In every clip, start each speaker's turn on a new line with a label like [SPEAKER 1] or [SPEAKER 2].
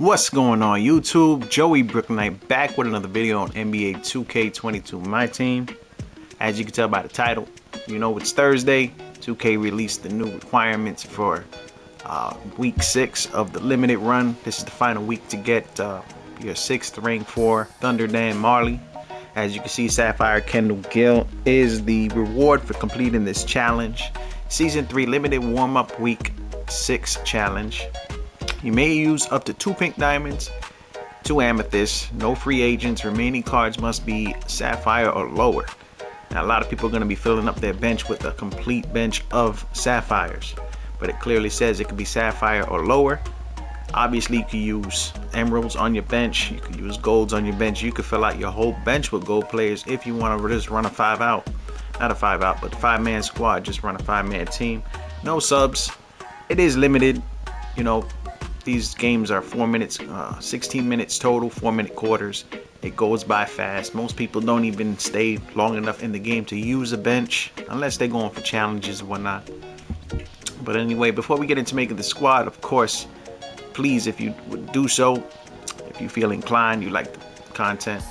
[SPEAKER 1] What's going on YouTube? Joey Brooklynite back with another video on NBA 2K22 My Team. As you can tell by the title, you know it's Thursday. 2K released the new requirements for week 6 of the limited run. This is the final week to get your 6th ring for Duncan Dan Marjele. As you can see, Sapphire Kendall Gill is the reward for completing this challenge. Season 3 limited warm-up week 6 challenge. You may use up to 2 pink diamonds, 2 amethysts, no free agents. Remaining cards must be sapphire or lower. Now, a lot of people are going to be filling up their bench with a complete bench of sapphires, but it clearly says it could be sapphire or lower. Obviously, you can use emeralds on your bench. You can use golds on your bench. You could fill out your whole bench with gold players if you want to just run a 5-out. Not a 5-out, but a 5-man squad. Just run a 5-man team. No subs. It is limited. You know, these games are 4 minutes, 16 minutes total, 4-minute quarters. It goes by fast. Most people don't even stay long enough in the game to use a bench unless they're going for challenges and whatnot. But anyway, before we get into making the squad, of course, please, if you would do so, if you feel inclined, you like the content,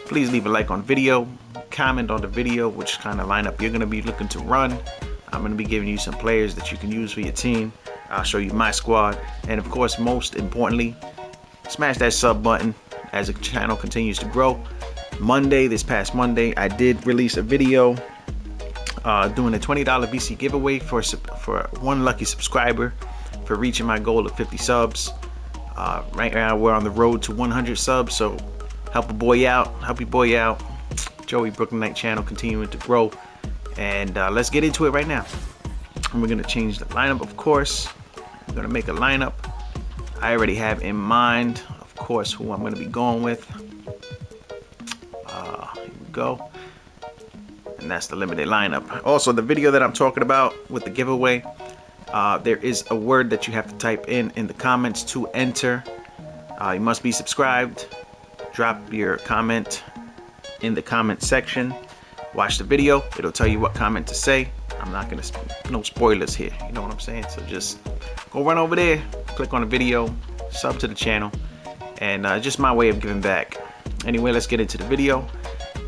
[SPEAKER 1] please leave a like on video, comment on the video which kind of lineup you're going to be looking to run. I'm going to be giving you some players that you can use for your team. I'll show you my squad, and of course, most importantly, smash that sub button as the channel continues to grow. This past Monday, I did release a video doing a $20 VC giveaway for one lucky subscriber for reaching my goal of 50 subs. Right now, we're on the road to 100 subs, so help a boy out, help your boy out. Joey Brooklynite channel continuing to grow, and let's get into it right now. And we're gonna change the lineup, of course. We're gonna make a lineup. I already have in mind, of course, who I'm gonna be going with. Here we go. And that's the limited lineup. Also, the video that I'm talking about with the giveaway, there is a word that you have to type in the comments to enter. You must be subscribed. Drop your comment in the comment section. Watch the video. It'll tell you what comment to say. I'm not gonna, no spoilers here, you know what I'm saying? So just go run over there, click on the video, sub to the channel, and just my way of giving back. Anyway, let's get into the video.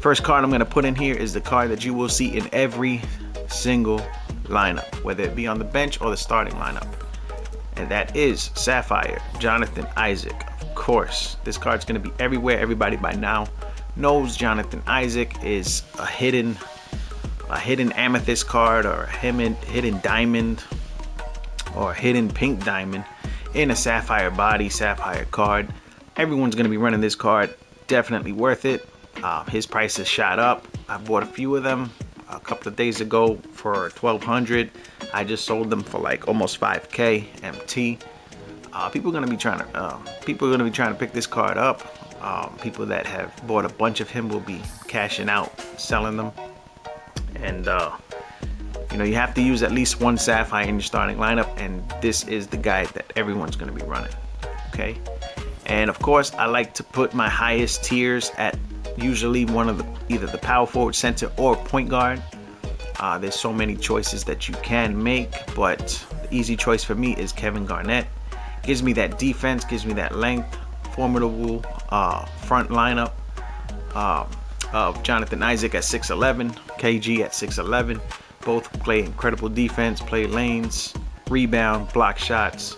[SPEAKER 1] First card I'm gonna put in here is the card that you will see in every single lineup, whether it be on the bench or the starting lineup, and that is Sapphire Jonathan Isaac. Of course, this card's gonna be everywhere. Everybody by now knows Jonathan Isaac is a hidden amethyst card, or a hidden diamond, or a hidden pink diamond in a sapphire body, sapphire card. Everyone's going to be running this card. Definitely worth it. His price has shot up. I bought a few of them a couple of days ago for $1,200. I just sold them for like almost $5K MT. People are going to be trying to pick this card up. People that have bought a bunch of him will be cashing out, selling them. And you know, you have to use at least 1 sapphire in your starting lineup, and this is the guy that everyone's going to be running. Okay, and of course, I like to put my highest tiers at usually one of either the power forward, center, or point guard. There's so many choices that you can make, but the easy choice for me is Kevin Garnett. Gives me that defense, gives me that length, formidable front lineup of Jonathan Isaac at 6'11", KG at 6'11". Both play incredible defense, play lanes, rebound, block shots.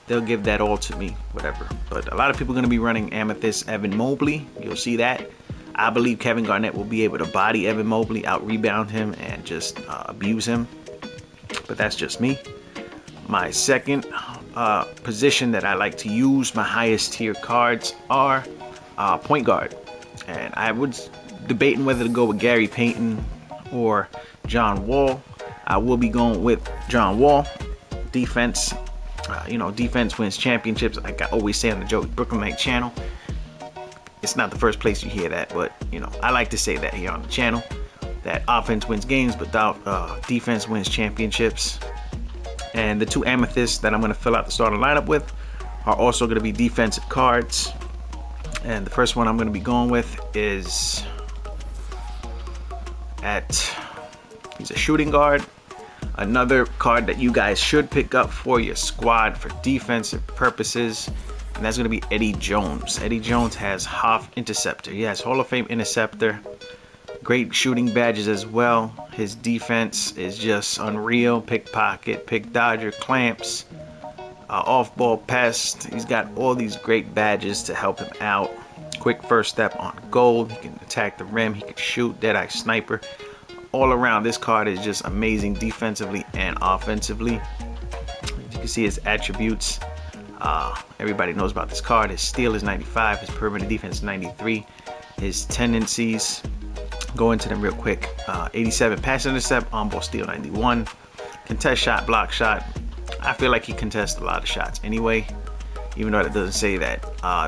[SPEAKER 1] They'll give that all to me, whatever. But a lot of people are going to be running Amethyst Evan Mobley. You'll see that. I believe Kevin Garnett will be able to body Evan Mobley, out-rebound him, and just abuse him. But that's just me. My second position that I like to use, my highest tier cards, are point guard. And I was debating whether to go with Gary Payton or John Wall. I will be going with John Wall. Defense, you know, defense wins championships. Like I always say on the Joey Brooklynite channel. It's not the first place you hear that, but you know, I like to say that here on the channel, that offense wins games, but defense wins championships. And the 2 amethysts that I'm going to fill out the starting lineup with are also going to be defensive cards. And the first one I'm going to be going with is he's a shooting guard. Another card that you guys should pick up for your squad for defensive purposes and that's going to be Eddie Jones. Eddie Jones has half interceptor. He has Hall of Fame interceptor. Great shooting badges as well. His defense is just unreal. Pickpocket, pick dodger, clamps, off-ball pest. He's got all these great badges to help him out. Quick first step on gold. He can attack the rim. He can shoot. Deadeye sniper. All around, this card is just amazing defensively and offensively. As you can see his attributes. Everybody knows about this card. His steal is 95. His perimeter defense is 93. His tendencies, go into them real quick. 87 pass intercept, on ball steal 91. Contest shot, block shot. I feel like he contests a lot of shots anyway, even though it doesn't say that.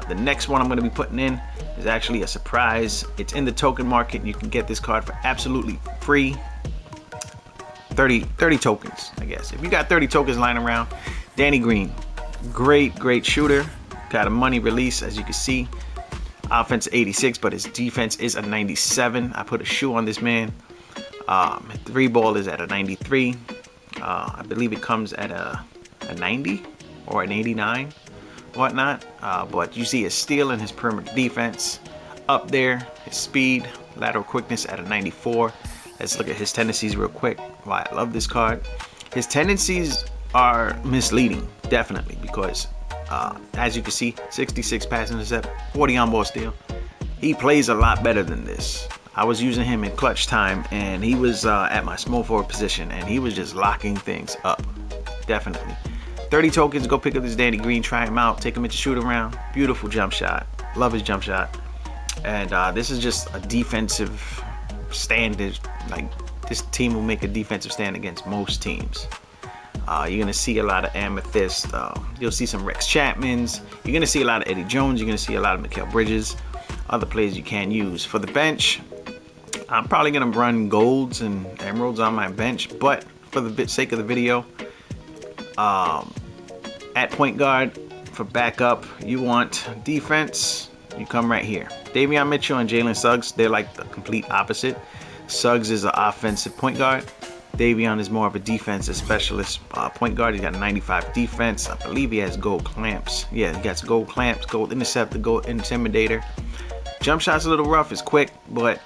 [SPEAKER 1] The next one I'm going to be putting in is actually a surprise. It's in the token market. You can get this card for absolutely free. 30 tokens, I guess. If you got 30 tokens lying around, Danny Green, great shooter. Got a money release, as you can see. Offense 86, but his defense is a 97. I put a shoe on this man. Three ball is at a 93. I believe it comes at a 90 or an 89, whatnot. But you see his steal and his perimeter defense up there. His speed, lateral quickness at a 94. Let's look at his tendencies real quick. Why I love this card. His tendencies are misleading, definitely, because as you can see, 66 pass intercept, 40 on ball steal. He plays a lot better than this. I was using him in clutch time, and he was at my small forward position, and he was just locking things up. Definitely. 30 tokens. Go pick up this Danny Green, try him out, take him into shoot around. Beautiful jump shot. Love his jump shot. And this is just a defensive standard. Like, this team will make a defensive stand against most teams. You're going to see a lot of Amethyst. You'll see some Rex Chapmans. You're going to see a lot of Eddie Jones. You're going to see a lot of Mikal Bridges. Other players you can use. For the bench, I'm probably going to run golds and emeralds on my bench. But for the sake of the video, at point guard, for backup, you want defense, you come right here. Davion Mitchell and Jalen Suggs, they're like the complete opposite. Suggs is an offensive point guard. Davion is more of a defensive specialist point guard. He's got a 95 defense. I believe he has gold clamps. Yeah, he got gold clamps, gold interceptor, gold intimidator. Jump shot's a little rough. It's quick, but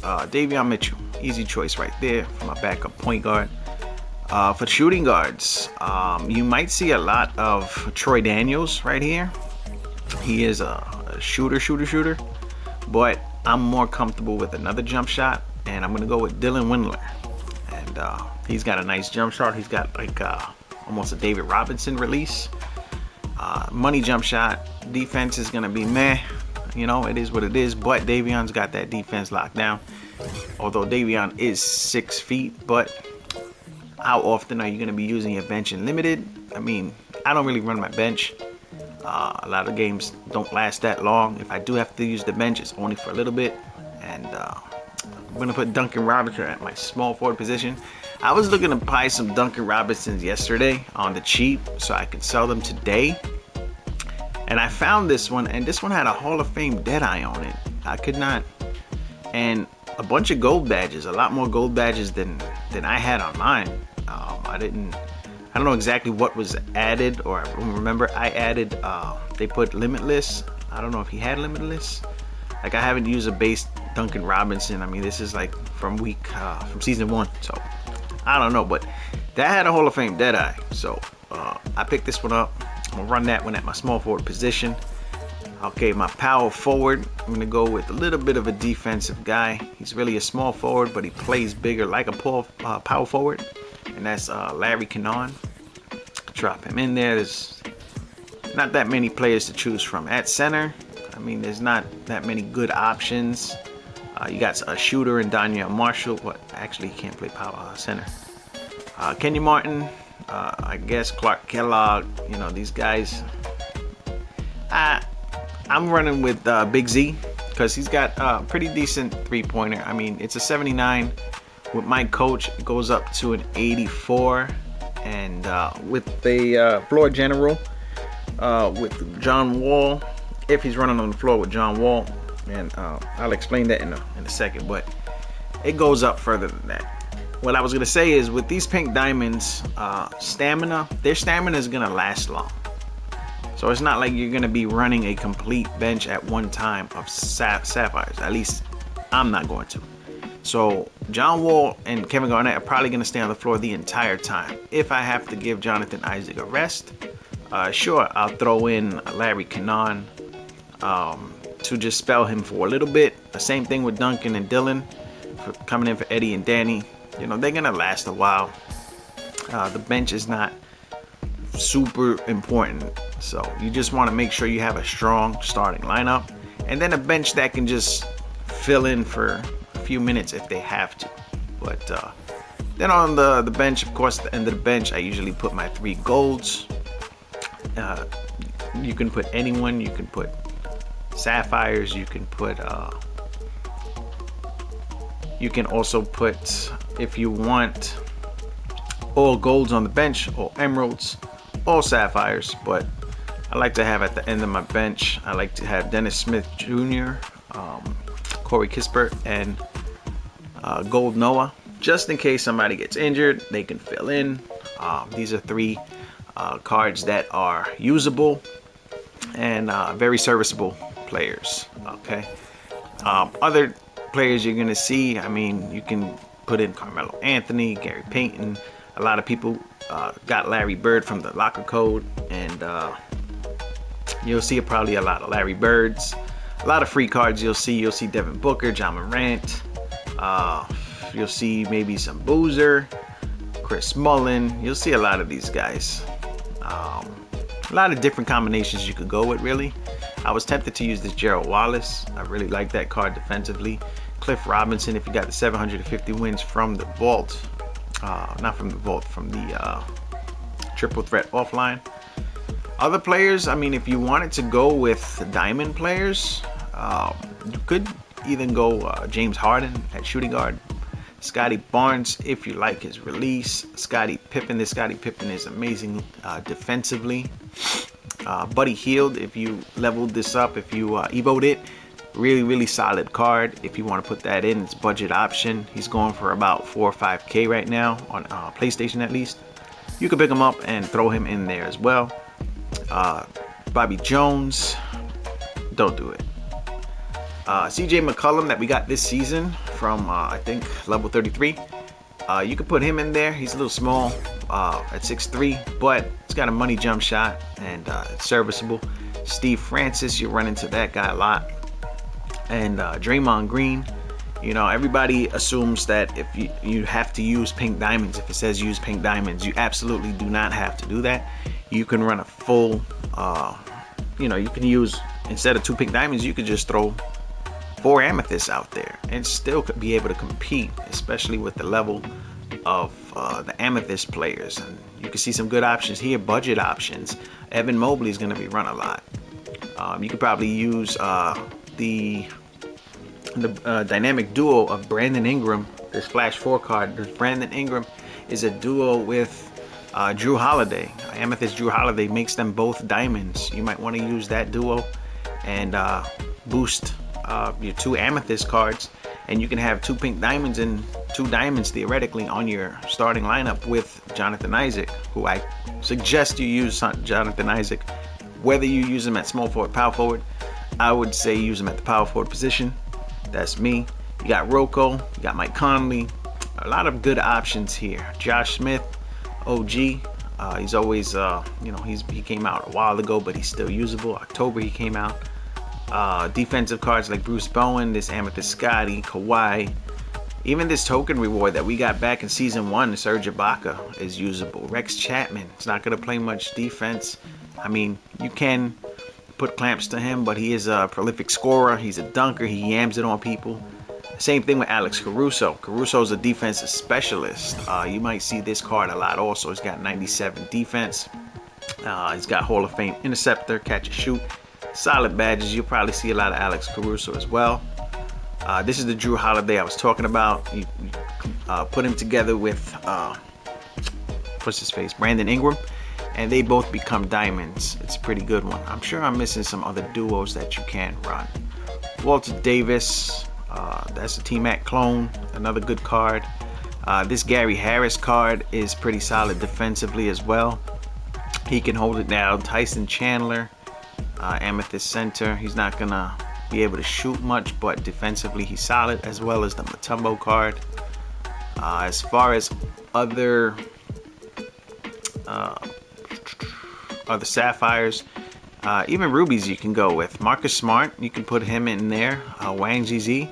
[SPEAKER 1] Davion Mitchell, easy choice right there for my backup point guard. For shooting guards, you might see a lot of Troy Daniels right here. He is a shooter, but I'm more comfortable with another jump shot, and I'm going to go with Dylan Windler. And he's got a nice jump shot. He's got like almost a David Robinson release. Money jump shot. Defense is going to be meh. You know, it is what it is, but Davion's got that defense locked down. Although Davion is 6 feet, but how often are you going to be using your bench in limited? I mean, I don't really run my bench. A lot of games don't last that long. If I do have to use the bench, it's only for a little bit. And I'm going to put Duncan Robinson at my small forward position. I was looking to buy some Duncan Robinsons yesterday on the cheap so I could sell them today. And I found this one, and this one had a Hall of Fame Deadeye on it. I could not. And a bunch of gold badges, a lot more gold badges than I had on mine. I don't know exactly what was added, or I don't remember. I added, they put limitless. I don't know if he had limitless. Like, I haven't used a base Duncan Robinson. I mean, this is like from season 1. So I don't know, but that had a Hall of Fame Deadeye. So I picked this one up. I'm gonna run that one at my small forward position. Okay, my power forward, I'm gonna go with a little bit of a defensive guy. He's really a small forward, but he plays bigger like a power forward, and that's Larry Cannon. Drop him in there. There's not that many players to choose from. At center, I mean, there's not that many good options. You got a shooter in Daniel Marshall, but actually he can't play power center. Kenyon Martin, I guess Clark Kellogg, you know, these guys. I'm running with Big Z because he's got a pretty decent three-pointer. I mean, it's a 79. With my coach, it goes up to an 84. And with the floor general, with John Wall, if he's running on the floor with John Wall, and I'll explain that in a second, but it goes up further than that. What I was going to say is, with these pink diamonds, their stamina is going to last long. So it's not like you're going to be running a complete bench at one time of sapphires. At least I'm not going to. So John Wall and Kevin Garnett are probably going to stay on the floor the entire time. If I have to give Jonathan Isaac a rest, sure, I'll throw in Larry Cannon to just spell him for a little bit. The same thing with Duncan and Dylan for coming in for Eddie and Danny. You know, they're going to last a while. The bench is not super important. So you just want to make sure you have a strong starting lineup, and then a bench that can just fill in for a few minutes if they have to. But then on the bench, of course, at the end of the bench, I usually put my 3 golds. You can put anyone. You can put sapphires. You can put. You can also put, if you want, all golds on the bench, all emeralds, all sapphires. But I like to have at the end of my bench, I like to have Dennis Smith Jr., Corey Kispert, and Gold Noah. Just in case somebody gets injured, they can fill in. These are 3 cards that are usable and very serviceable players. Okay. Other players you're going to see, I mean, you can put in Carmelo Anthony, Gary Payton. A lot of people got Larry Bird from the locker code, and you'll see probably a lot of Larry Birds. A lot of free cards you'll see. You'll see Devin Booker, John Morant. You'll see maybe some Boozer, Chris Mullin. You'll see a lot of these guys. A lot of different combinations you could go with, really. I was tempted to use this Gerald Wallace. I really like that card defensively. Cliff Robinson, if you got the 750 wins from the vault. Not from the vault, from the triple threat offline. Other players, I mean, if you wanted to go with diamond players, you could even go James Harden at shooting guard. Scotty Barnes, if you like his release. Scottie Pippen. This Scottie Pippen is amazing defensively. Buddy Hield, if you leveled this up, if you evoed it, really solid card. If you want to put that in, it's budget option. He's going for about 4 or 5K right now on PlayStation at least. You can pick him up and throw him in there as well. Bobby Jones, don't do it. CJ McCollum that we got this season from I think level 33. You can put him in there. He's a little small at 6'3", but he's got a money jump shot and it's serviceable. Steve Francis, you run into that guy a lot. And Draymond Green, you know, everybody assumes that if you have to use pink diamonds, if it says use pink diamonds, you absolutely do not have to do that. You can run a full, you know, you can use, instead of 2 pink diamonds, you could just throw 4 amethysts out there and still could be able to compete, especially with the level of the amethyst players. And you can see some good options here, budget options. Evan Mobley is going to be run a lot. You could probably use the dynamic duo of Brandon Ingram, this Flash 4 card. Brandon Ingram is a duo with Drew Holiday. Amethyst Drew Holiday makes them both diamonds. You might want to use that duo and boost your 2 amethyst cards, and you can have 2 pink diamonds and 2 diamonds theoretically on your starting lineup with Jonathan Isaac, who I suggest you use Jonathan Isaac, whether you use him at small forward, power forward. I would say use him at the power forward position. That's me. You got Rocco, you got Mike Conley. A lot of good options here. Josh Smith, OG. He's always, you know, he came out a while ago, but he's still usable. October he came out. Defensive cards like Bruce Bowen, this Amethyst Scotty, Kawhi. Even this token reward that we got back in season 1, Serge Ibaka, is usable. Rex Chapman, it's not going to play much defense. I mean, you can put clamps to him, but he is a prolific scorer. He's a dunker. He yams it on people. Same thing with Alex Caruso. Caruso's a defensive specialist. You might see this card a lot also. He's got 97 defense. He's got Hall of Fame interceptor, catch and shoot. Solid badges. You'll probably see a lot of Alex Caruso as well. This is the Drew Holiday I was talking about. You put him together with what's his face, Brandon Ingram, and they both become diamonds. It's a pretty good one. I'm sure I'm missing some other duos that you can run. Walter Davis, that's a T-Mac clone, another good card. This Gary Harris card is pretty solid defensively as well. He can hold it down. Tyson Chandler, Amethyst Center. He's not gonna be able to shoot much, but defensively he's solid, as well as the Mutombo card. As far as other sapphires, even rubies you can go with. Marcus Smart, you can put him in there. Wang Zhizhi,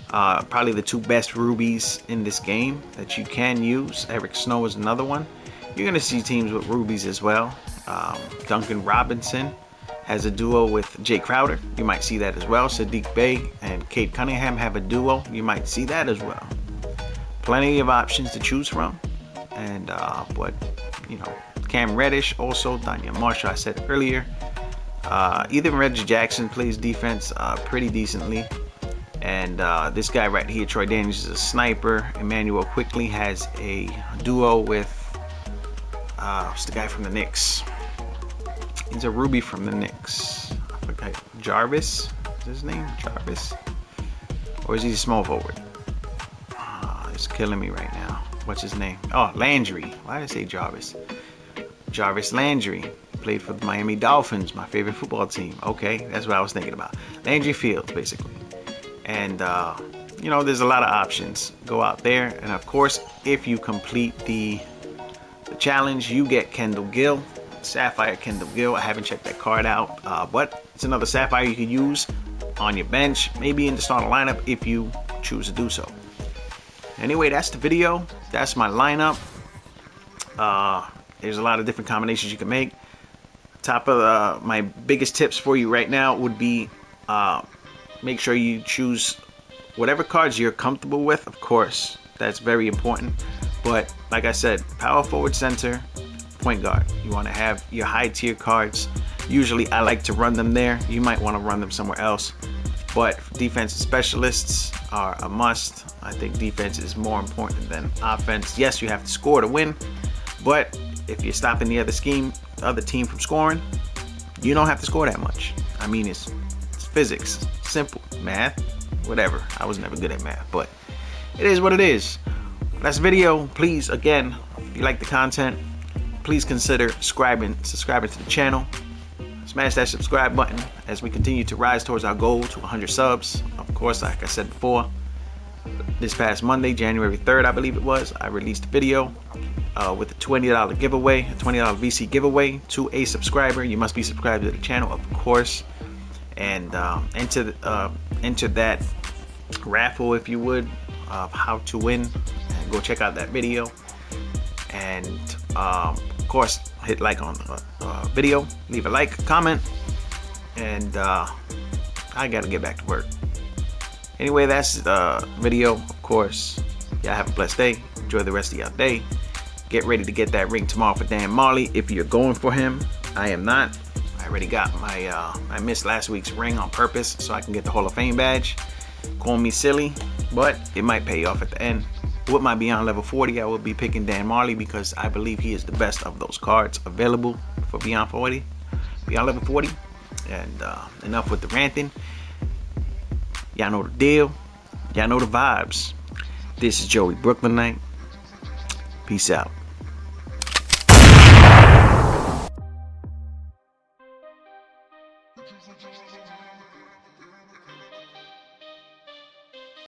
[SPEAKER 1] probably the two best rubies in this game that you can use. Eric Snow is another one. You're going to see teams with rubies as well. Duncan Robinson has a duo with Jay Crowder. You might see that as well. Sadiq Bey and Cade Cunningham have a duo. You might see that as well. Plenty of options to choose from. And but you know, Cam Reddish, also Duncan Marshall, I said earlier. Even Reggie Jackson plays defense pretty decently. And this guy right here, Troy Daniels, is a sniper. Emmanuel Quickly has a duo with what's the guy from the Knicks? He's a Ruby from the Knicks. I forgot. Jarvis? Is his name Jarvis? Or is he a small forward? It's killing me right now. What's his name? Oh, Landry. Why did I say Jarvis? Jarvis Landry. Played for the Miami Dolphins, my favorite football team. Okay, that's what I was thinking about. Landry Fields, basically. And, you know, there's a lot of options. Go out there. And, of course, if you complete the challenge, you get Kendall Gill. Sapphire Kendall Gill. I haven't checked that card out. But it's another Sapphire you can use on your bench. Maybe in the starting lineup if you choose to do so. Anyway, that's the video. That's my lineup. There's a lot of different combinations you can make. Top of my biggest tips for you right now would be make sure you choose whatever cards you're comfortable with. Of course, that's very important. But like I said, power forward, center, point guard. You want to have your high tier cards. Usually I like to run them there. You might want to run them somewhere else. But defensive specialists are a must. I think defense is more important than offense. Yes, you have to score to win. But if you're stopping the other team from scoring, you don't have to score that much. I mean, it's physics, simple math, whatever. I was never good at math, but it is what it is. That's the video. Please, again, if you like the content, please consider subscribing to the channel. Smash that subscribe button as we continue to rise towards our goal to 100 subs. Of course, like I said before, this past Monday, January 3rd, I believe it was, I released a video with a $20 giveaway, a $20 VC giveaway to a subscriber. You must be subscribed to the channel, of course, and enter that raffle, if you would, of how to win. And go check out that video. And of course, hit like on the video, leave a like, comment, and I gotta get back to work. Anyway, that's the video. Of course, y'all have a blessed day. Enjoy the rest of your day. Get ready to get that ring tomorrow for Dan Marjele if you're going for him. I am not. I already got my I missed last week's ring on purpose so I can get the Hall of Fame badge. Call me silly, but it might pay off at the end. With my Beyond Level 40, I will be picking Dan Marjele because I believe he is the best of those cards available for Beyond Level 40. And enough with the ranting. Y'all know the deal. Y'all know the vibes. This is Joey Brooklynite. Peace out.